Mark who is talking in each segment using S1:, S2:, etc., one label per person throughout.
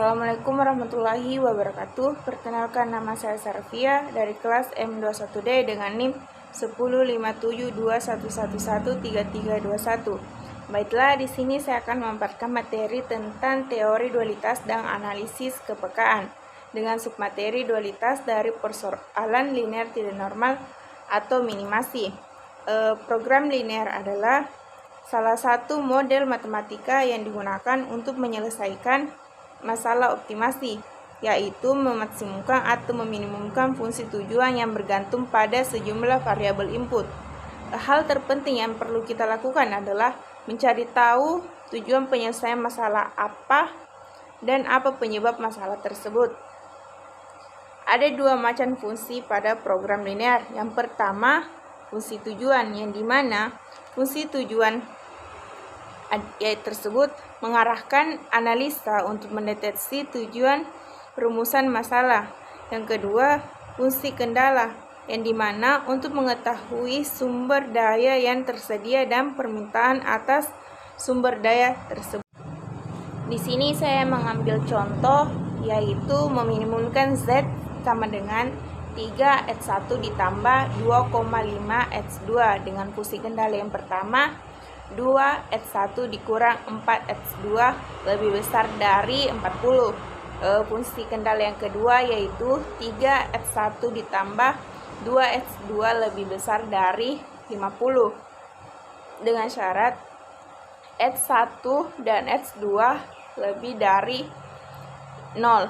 S1: Assalamualaikum warahmatullahi wabarakatuh. Perkenalkan, nama saya Sarvia dari kelas M21D dengan NIM 1057211113321. Baiklah, di sini saya akan memaparkan materi tentang teori dualitas dan analisis kepekaan dengan submateri dualitas dari persoalan linear tidak normal atau minimasi. Program linear adalah salah satu model matematika yang digunakan untuk menyelesaikan masalah optimasi, yaitu memaksimumkan atau meminimumkan fungsi tujuan yang bergantung pada sejumlah variabel input. Hal terpenting yang perlu kita lakukan adalah mencari tahu tujuan penyelesaian masalah apa dan apa penyebab masalah tersebut. Ada dua macam fungsi pada program linear. Yang pertama, fungsi tujuan, yang dimana fungsi tujuan tersebut mengarahkan analisa untuk mendeteksi tujuan rumusan masalah. Yang kedua, fungsi kendala, yang dimana untuk mengetahui sumber daya yang tersedia dan permintaan atas sumber daya tersebut. Di sini saya mengambil contoh, yaitu meminimumkan Z sama dengan 3x1 ditambah 2,5x2 dengan fungsi kendala yang pertama 2x1 dikurang 4x2 lebih besar dari 40. Fungsi kendala yang kedua yaitu 3x1 ditambah 2x2 lebih besar dari 50 dengan syarat x1 dan x2 lebih dari 0.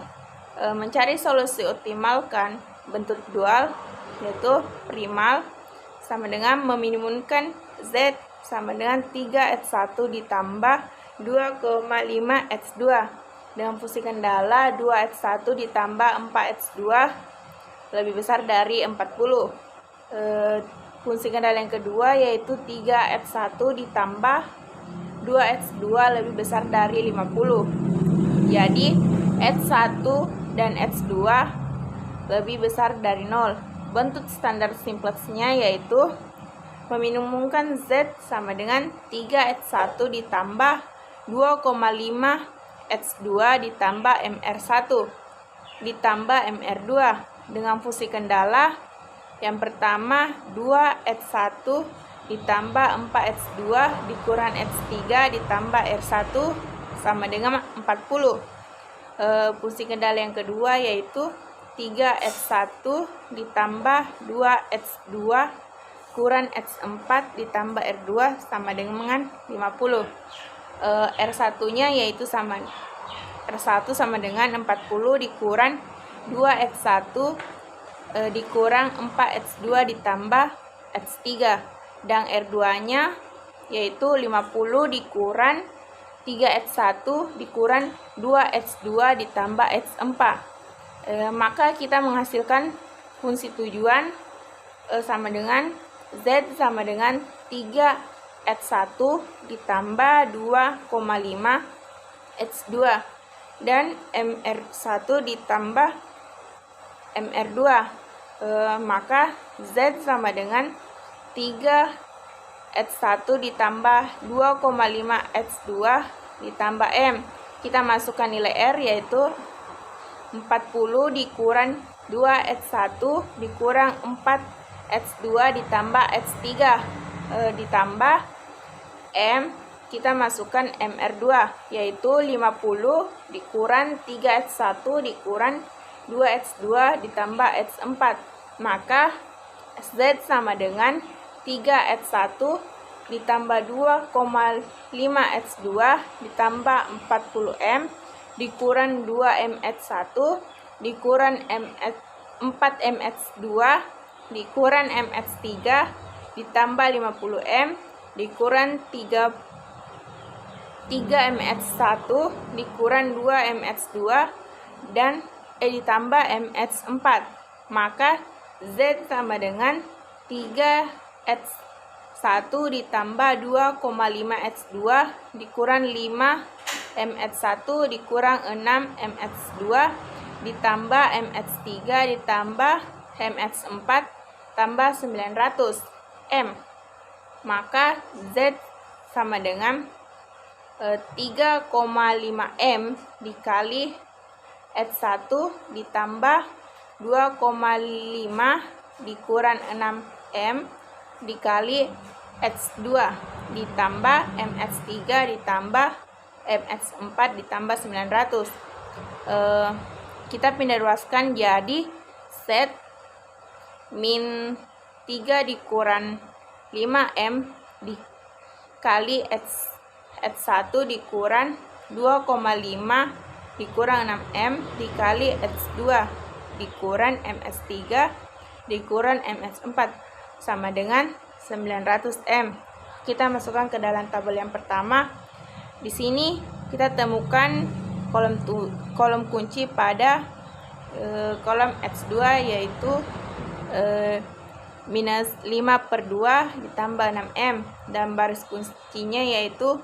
S1: Mencari solusi optimalkan bentuk dual yaitu primal sama dengan meminimumkan Z sama dengan 3x1 ditambah 2,5x2 dengan fungsi kendala 2x1 ditambah 4x2 lebih besar dari 40. Fungsi kendala yang kedua yaitu 3x1 ditambah 2x2 lebih besar dari 50. Jadi x1 dan x2 lebih besar dari 0. Bentuk standar simplexnya yaitu meminimumkan Z sama dengan 3x1 ditambah 2,5x2 ditambah MR1 ditambah MR2 dengan fungsi kendala yang pertama 2x1 ditambah 4x2 dikurang x3 ditambah R1 sama dengan 40. Fungsi kendala yang kedua yaitu 3x1 ditambah 2x2 kurang x4 ditambah R2 sama dengan 50. R1-nya yaitu R1 sama dengan 40 dikurang 2x1 dikurang 4x2 ditambah x3 dan R2-nya yaitu 50 dikurang 3x1 dikurang 2x2 ditambah x4. Maka kita menghasilkan fungsi tujuan sama dengan Z sama dengan 3x1 ditambah 2,5x2 dan MR1 ditambah MR2. Maka Z sama dengan 3x1 ditambah 2,5x2 ditambah M. Kita masukkan nilai R yaitu 40 dikurang 2x1 dikurang 4x2 ditambah x3 ditambah M, kita masukkan MR2 yaitu 50 dikurang 3x1 dikurang 2x2 ditambah x4. Maka Z sama dengan 3x1 ditambah 2,5x2 ditambah 40M dikurang 2mx1 dikurang 4mx2 dikurang mx3 ditambah 50m dikurang 3mx1 dikurang 2mx2 dan ditambah mx4. Maka Z sama dengan 3x1 ditambah 2,5x2 dikurang 5mx1 dikurang 6mx2 ditambah mx3 ditambah mx4 tambah 900 M. Maka Z sama dengan 3,5M dikali X1 ditambah 2,5 dikurang 6M dikali X2 ditambah MX3 ditambah MX4 ditambah 900. Kita pindah ruaskan jadi Z min 3 dikurang 5M dikali X1 dikurang 2,5 dikurang 6M dikali X2 dikurang MX3 dikurang MX4 sama dengan 900M. Kita masukkan ke dalam tabel yang pertama. Di sini kita temukan kolom kunci pada kolom X2 yaitu minus 5/2 ditambah 6M dan baris kuncinya yaitu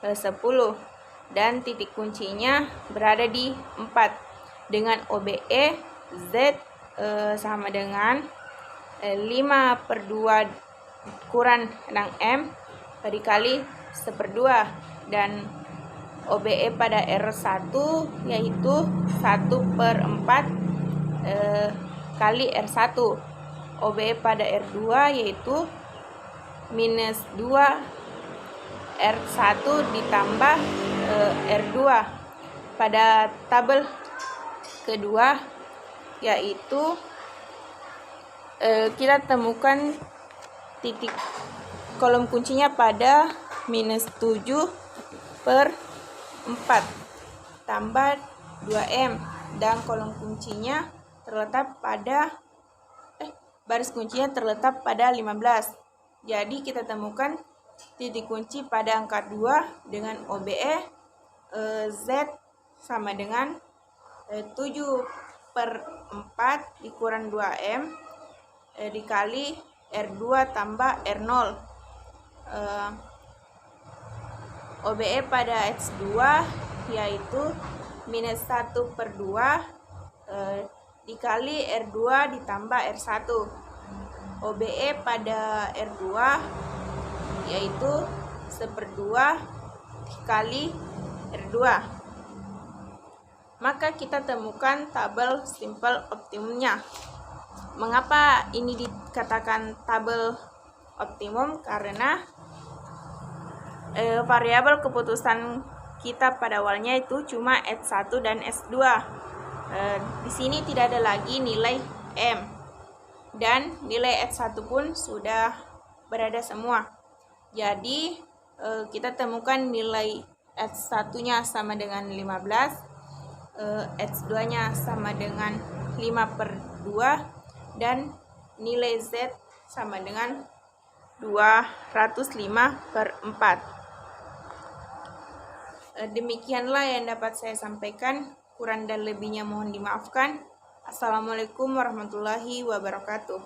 S1: 10 dan titik kuncinya berada di 4 dengan OBE Z sama dengan 5/2 kurang 6M dikali 1/2 dan OBE pada R1 yaitu 1/4 kali R1. OBE pada R2 yaitu minus 2 R1 ditambah R2. Pada tabel kedua yaitu kita temukan titik kolom kuncinya pada minus 7/4 tambah 2M dan kolom kuncinya terletak pada baris kuncinya terletak pada 15. Jadi kita temukan titik kunci pada angka 2 dengan OBE Z sama dengan 7/4 dikurang 2M dikali R2 tambah R0. OBE pada X2 yaitu minus 1/2 dikali R2 ditambah R1. OBE pada R2 yaitu 1/2 dikali R2. Maka kita temukan tabel simple optimumnya. Mengapa ini dikatakan tabel optimum? Karena variabel keputusan kita pada awalnya itu cuma S1 dan S2. Di sini tidak ada lagi nilai M dan nilai S1 pun sudah berada semua. Jadi kita temukan nilai S1-nya sama dengan 15, S2-nya sama dengan 5/2 dan nilai Z sama dengan 205/4. Demikianlah yang dapat saya sampaikan. Kurang dan lebihnya mohon dimaafkan. Assalamualaikum warahmatullahi wabarakatuh.